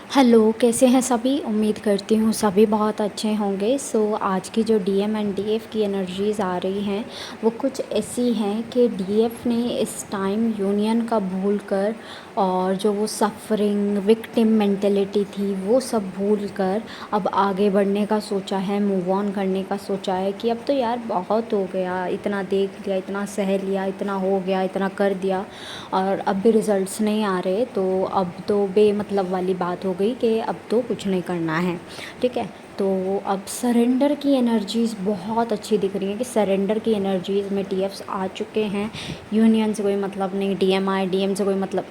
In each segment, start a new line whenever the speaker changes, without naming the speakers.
Hello, कैसे हैं सभी? उम्मीद करती हूँ सभी बहुत अच्छे होंगे। आज की जो डीएम एंड डीएफ की एनर्जीज़ आ रही हैं वो कुछ ऐसी हैं कि डीएफ ने इस टाइम यूनियन का भूल कर और जो वो सफ़रिंग विक्टिम मेंटेलिटी थी वो सब भूल कर अब आगे बढ़ने का सोचा है, मूव ऑन करने का सोचा है कि अब तो यार बहुत हो गया, इतना देख लिया, इतना सह लिया, इतना हो गया, इतना कर दिया और अब भी रिज़ल्ट्स नहीं आ रहे, तो अब तो बेमतलब वाली बात हो गई कि अब तो कुछ नहीं करना है। ठीक है, तो अब सरेंडर की एनर्जीज़ बहुत अच्छी दिख रही हैं कि सरेंडर की एनर्जीज़ में टीएफ्स आ चुके हैं। यूनियन से कोई मतलब नहीं, डीएम आए, डीएम से कोई मतलब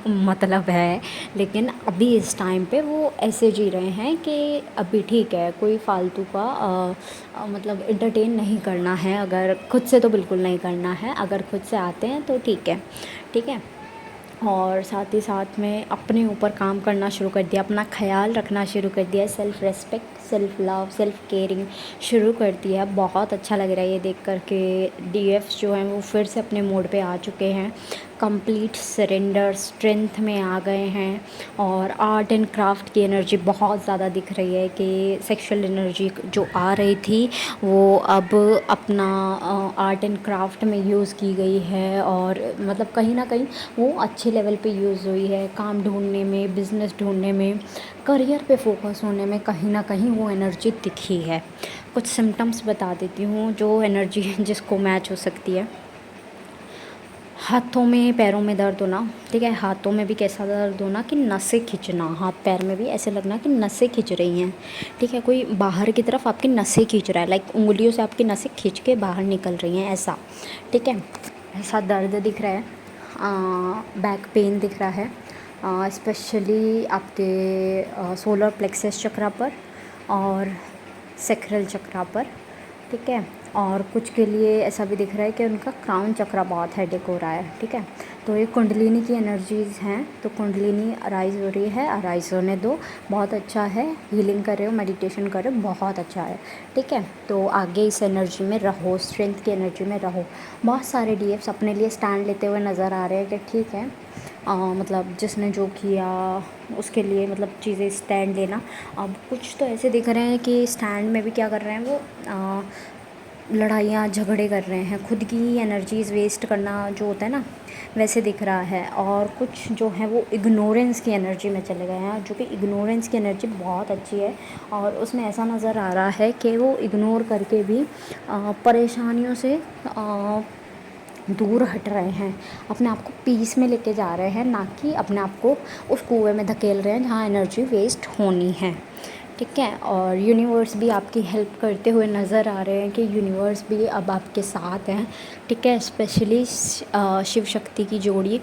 मतलब है, लेकिन अभी इस टाइम पे वो ऐसे जी रहे हैं कि अभी ठीक है, कोई फालतू का मतलब एंटरटेन नहीं करना है। अगर खुद से तो बिल्कुल नहीं करना है, अगर खुद से आते हैं तो ठीक है। ठीक है, और साथ ही साथ में अपने ऊपर काम करना शुरू कर दिया, अपना ख़्याल रखना शुरू कर दिया, self respect, self love, self caring शुरू कर दिया। बहुत अच्छा लग रहा है ये देख कर के डीएफ्स जो हैं वो फिर से अपने मोड पे आ चुके हैं, कंप्लीट सरेंडर स्ट्रेंथ में आ गए हैं। और आर्ट एंड क्राफ्ट की एनर्जी बहुत ज़्यादा दिख रही है कि सेक्सुअल एनर्जी जो आ रही थी वो अब अपना आर्ट एंड क्राफ्ट में यूज़ की गई है, और मतलब कहीं ना कहीं वो अच्छे लेवल पे यूज़ हुई है, काम ढूंढने में, बिज़नेस ढूंढने में, करियर पे फोकस होने में कहीं ना कहीं वो एनर्जी दिखी है। कुछ सिम्टम्स बता देती हूँ जो एनर्जी जिसको मैच हो सकती है। हाथों में पैरों में दर्द होना। ठीक है, हाथों में भी कैसा दर्द होना कि नसें खींचना, हाथ पैर में भी ऐसे लगना कि नसें खींच रही हैं। ठीक है, कोई बाहर की तरफ आपकी नसें खींच रहा है, लाइक उंगलियों से आपकी नसें खींच के बाहर निकल रही हैं, ऐसा। ठीक है, ऐसा दर्द दिख रहा है। बैक पेन दिख रहा है, स्पेशली आपके सोलर प्लेक्सस चक्रा पर और सेक्रल चक्रा पर। ठीक है, और कुछ के लिए ऐसा भी दिख रहा है कि उनका क्राउन चक्रा बहुत हेडेक हो रहा है। ठीक है, तो ये कुंडलिनी की एनर्जीज़ हैं, तो कुंडलिनी अराइज़ हो रही है, अराइज़ होने दो, बहुत अच्छा है। हीलिंग कर रहे हो, मेडिटेशन कर रहे हो, बहुत अच्छा है। ठीक है, तो आगे इस एनर्जी में रहो, स्ट्रेंथ की एनर्जी में रहो। बहुत सारे डीएफ्स अपने लिए स्टैंड लेते हुए नज़र आ रहे हैं कि ठीक है, मतलब जिसने जो किया उसके लिए मतलब चीज़ें स्टैंड लेना। अब कुछ तो ऐसे दिख रहे हैं कि स्टैंड में भी क्या कर रहे हैं वो, लड़ाइयाँ झगड़े कर रहे हैं, खुद की एनर्जीज़ वेस्ट करना जो होता है ना, वैसे दिख रहा है। और कुछ जो है वो इग्नोरेंस की एनर्जी में चले गए हैं, जो कि इग्नोरेंस की एनर्जी बहुत अच्छी है। और उसमें ऐसा नज़र आ रहा है कि वो इग्नोर करके भी परेशानियों से दूर हट रहे हैं, अपने आप को पीस में लेके जा रहे हैं, ना कि अपने आप को उस कुएं में धकेल रहे हैं जहाँ एनर्जी वेस्ट होनी है। ठीक है, और यूनिवर्स भी आपकी हेल्प करते हुए नज़र आ रहे हैं कि यूनिवर्स भी अब आपके साथ हैं। ठीक है, स्पेशली शिव शक्ति की जोड़ी,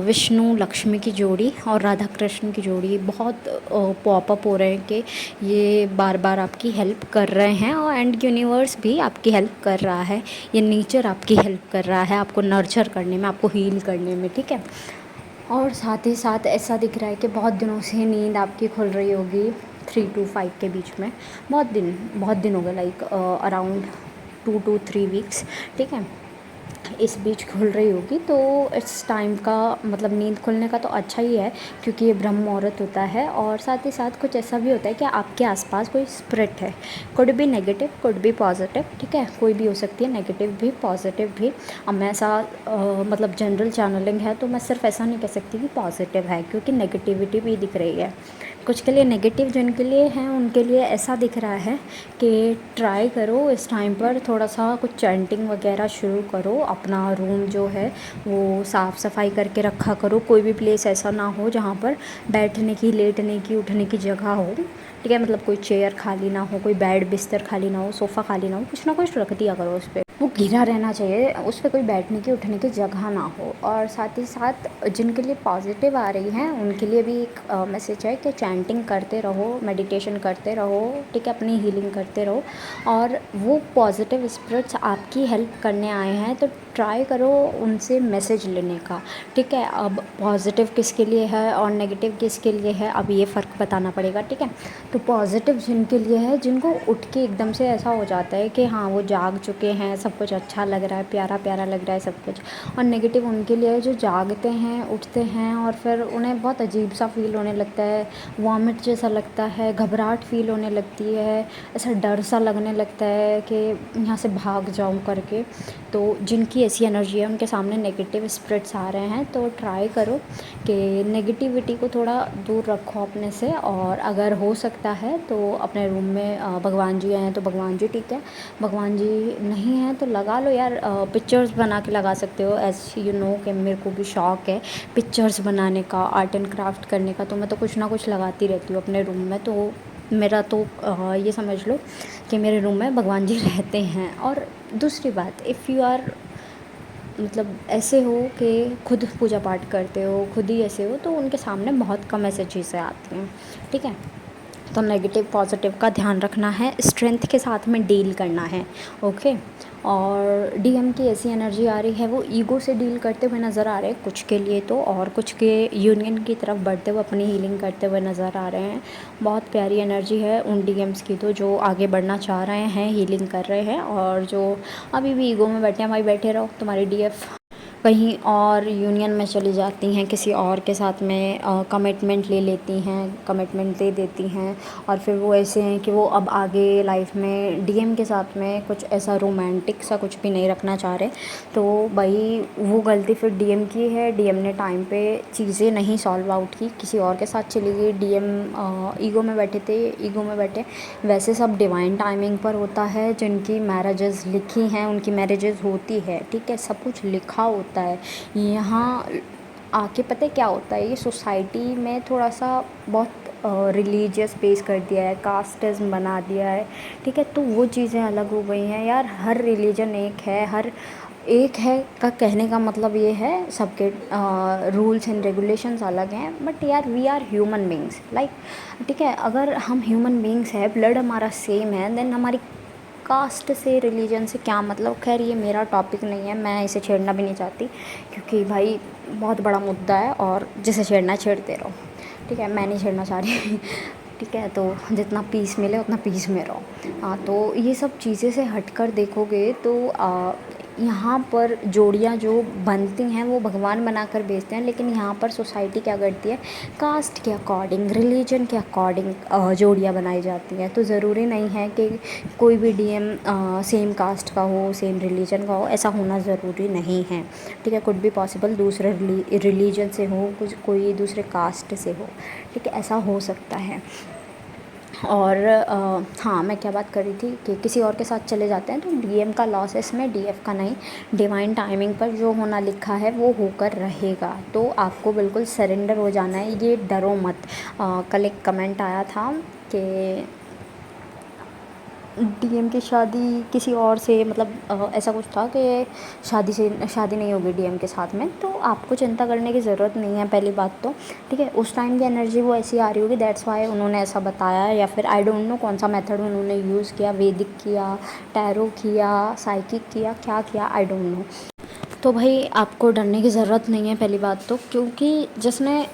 विष्णु लक्ष्मी की जोड़ी और राधा कृष्ण की जोड़ी बहुत पॉपअप हो रहे हैं कि ये बार बार आपकी हेल्प कर रहे हैं, और एंड यूनिवर्स भी आपकी हेल्प कर रहा है, ये नेचर आपकी हेल्प कर रहा है आपको नर्चर करने में, आपको हील करने में। ठीक है, और साथ ही साथ ऐसा दिख रहा है कि बहुत दिनों से नींद आपकी खुल रही होगी 3 to 5 के बीच में, बहुत दिन हो गए, लाइक अराउंड 2 to 3 वीक्स। ठीक है, इस बीच खुल रही होगी, तो इस टाइम का मतलब नींद खुलने का तो अच्छा ही है, क्योंकि ये ब्रह्म मुहूर्त होता है। और साथ ही साथ कुछ ऐसा भी होता है कि आपके आसपास कोई स्पिरिट है, could be negative, could be positive. ठीक है, कोई भी हो सकती है, नेगेटिव भी पॉजिटिव भी। अब मैं ऐसा मतलब जनरल चैनलिंग है तो मैं सिर्फ ऐसा नहीं कह सकती कि पॉजिटिव है, क्योंकि नेगेटिविटी भी दिख रही है। कुछ के लिए नेगेटिव, जिनके लिए हैं उनके लिए ऐसा दिख रहा है कि ट्राई करो इस टाइम पर थोड़ा सा कुछ चैंटिंग वगैरह शुरू करो, अपना रूम जो है वो साफ़ सफाई करके रखा करो, कोई भी प्लेस ऐसा ना हो जहाँ पर बैठने की, लेटने की, उठने की जगह हो। ठीक है, मतलब कोई चेयर खाली ना हो, कोई बेड बिस्तर खाली ना हो, सोफ़ा खाली ना हो, कुछ ना कुछ रख दिया करो उस पर, वो घिरा रहना चाहिए, उस पर कोई बैठने की उठने की जगह ना हो। और साथ ही साथ जिनके लिए पॉजिटिव आ रही हैं उनके लिए भी एक मैसेज है कि चैंटिंग करते रहो, मेडिटेशन करते रहो। ठीक है, अपनी हीलिंग करते रहो, और वो पॉजिटिव स्पिरिट्स आपकी हेल्प करने आए हैं तो ट्राई करो उनसे मैसेज लेने का। ठीक है, अब पॉजिटिव किसके लिए है और नेगेटिव किसके लिए है, अब ये फ़र्क बताना पड़ेगा। ठीक है, तो पॉजिटिव जिनके लिए है, जिनको उठ के एकदम से ऐसा हो जाता है कि हाँ वो जाग चुके हैं, सब कुछ अच्छा लग रहा है, प्यारा प्यारा लग रहा है सब कुछ। और नेगेटिव उनके लिए है जो जागते हैं, उठते हैं और फिर उन्हें बहुत अजीब सा फ़ील होने लगता है, वॉमिट जैसा लगता है, घबराहट फ़ील होने लगती है, ऐसा डर सा लगने लगता है कि यहाँ से भाग जाऊँ करके। तो जिनकी ऐसी एनर्जी है उनके सामने नेगेटिव स्पिरिट्स आ रहे हैं, तो ट्राई करो कि नेगेटिविटी को थोड़ा दूर रखो अपने से। और अगर हो सकता है तो अपने रूम में भगवान जी हैं तो भगवान जी ठीक है, भगवान जी नहीं हैं तो लगा लो यार, पिक्चर्स बना के लगा सकते हो। एज़ यू नो कि मेरे को भी शौक़ है पिक्चर्स बनाने का, आर्ट एंड क्राफ्ट करने का, तो मैं तो कुछ ना कुछ लगाती रहती हूँ अपने रूम में। तो मेरा तो ये समझ लो कि मेरे रूम में भगवान जी रहते हैं। और दूसरी बात, इफ़ यू आर मतलब ऐसे हो कि खुद पूजा पाठ करते हो, खुद ही ऐसे हो, तो उनके सामने बहुत कम ऐसी चीज़ें आती हैं, ठीक है। तो नेगेटिव पॉजिटिव का ध्यान रखना है, स्ट्रेंथ के साथ में डील करना है, ओके। और डीएम की ऐसी एनर्जी आ रही है, वो ईगो से डील करते हुए नज़र आ रहे हैं कुछ के लिए तो, और कुछ के यूनियन की तरफ बढ़ते हुए अपनी हीलिंग करते हुए नज़र आ रहे हैं। बहुत प्यारी एनर्जी है उन डीएम्स की तो, जो आगे बढ़ना चाह रहे हैं, हीलिंग कर रहे हैं। और जो अभी भी ईगो में बैठे हैं, भाई बैठे रहो, तुम्हारी डीएफ कहीं और यूनियन में चली जाती हैं, किसी और के साथ में कमिटमेंट ले लेती हैं, कमिटमेंट दे देती हैं। और फिर वो ऐसे हैं कि वो अब आगे लाइफ में डीएम के साथ में कुछ ऐसा रोमांटिक सा कुछ भी नहीं रखना चाह रहे। तो भाई वो गलती फिर डीएम की है, डीएम ने टाइम पे चीज़ें नहीं सॉल्व आउट की, किसी और के साथ चली गई। डीएम ईगो में बैठे थे, ईगो में बैठे। वैसे सब डिवाइन टाइमिंग पर होता है, जिनकी मैरिजेस लिखी हैं उनकी मैरिजेस होती है, ठीक है, सब कुछ लिखा होता है। यहाँ आके पता है क्या होता है, ये सोसाइटी में थोड़ा सा बहुत रिलीजियस बेस कर दिया है, कास्टिज़्म बना दिया है, ठीक है। तो वो चीज़ें अलग हो गई हैं यार। हर रिलीजन एक है, हर एक है का कहने का मतलब ये है, सबके रूल्स एंड रेगुलेशंस अलग हैं, बट यार we are human beings, like, ठीक है। अगर हम ह्यूमन बींग्स हैं, ब्लड हमारा सेम है, देन हमारी कास्ट से, रिलीजन से क्या मतलब। खैर ये मेरा टॉपिक नहीं है, मैं इसे छेड़ना भी नहीं चाहती, क्योंकि भाई बहुत बड़ा मुद्दा है और जिसे छेड़ना छेड़ते रहो, ठीक है, मैं नहीं छेड़ना चाह रही ठीक है। तो जितना पीस मिले उतना पीस में रहो। हाँ, तो ये सब चीज़ें से हटकर देखोगे तो यहाँ पर जोड़ियाँ जो बनती हैं वो भगवान बनाकर भेजते हैं, लेकिन यहाँ पर सोसाइटी क्या करती है, कास्ट के अकॉर्डिंग, रिलीजन के अकॉर्डिंग जोड़ियाँ बनाई जाती हैं। तो ज़रूरी नहीं है कि कोई भी डीएम सेम कास्ट का हो, सेम रिलीजन का हो, ऐसा होना ज़रूरी नहीं है, ठीक है। कुड भी पॉसिबल दूसरे रिलीजन से हो, कुछ कोई दूसरे कास्ट से हो, ठीक है, ऐसा हो सकता है। और हाँ, मैं क्या बात कर रही थी कि किसी और के साथ चले जाते हैं तो डीएम का लॉस है इसमें, डीएफ का नहीं। डिवाइन टाइमिंग पर जो होना लिखा है वो होकर रहेगा, तो आपको बिल्कुल सरेंडर हो जाना है, ये डरो मत। कल एक कमेंट आया था कि डीएम की शादी किसी और से, मतलब ऐसा कुछ था कि शादी नहीं होगी डीएम के साथ में। तो आपको चिंता करने की ज़रूरत नहीं है, पहली बात तो, ठीक है। उस टाइम की एनर्जी वो ऐसी आ रही होगी, दैट्स वाई उन्होंने ऐसा बताया, या फिर आई डोंट नो कौन सा मेथड उन्होंने यूज़ किया, वैदिक किया, टैरो किया, साइकिक किया, क्या किया, आई डोंट नो। तो भाई आपको डरने की ज़रूरत नहीं है पहली बात तो, क्योंकि जिसने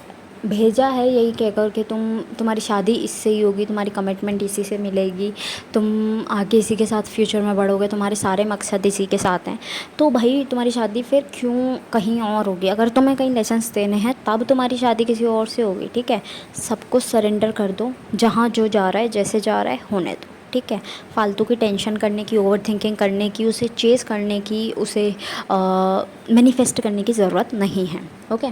भेजा है यही कहकर कि तुम्हारी शादी इससे ही होगी, तुम्हारी कमिटमेंट इसी से मिलेगी, तुम आगे इसी के साथ फ्यूचर में बढ़ोगे, तुम्हारे सारे मकसद इसी के साथ हैं। तो भाई तुम्हारी शादी फिर क्यों कहीं और होगी? अगर तुम्हें कहीं लेसन्स देने हैं तब तुम्हारी शादी किसी और से होगी, ठीक है। सब कुछ सरेंडर कर दो, जहाँ जो जा रहा है, जैसे जा रहा है होने दो, ठीक है। फालतू की टेंशन करने की, ओवर थिंकिंग करने की, उसे चेज़ करने की, उसे मैनिफेस्ट करने की ज़रूरत नहीं है, ओके।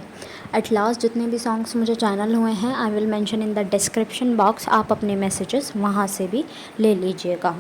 एट लास्ट जितने भी सॉन्ग्स मुझे चैनल हुए हैं I will mention in the description box, आप अपने मैसेजेस वहाँ से भी ले लीजिएगा।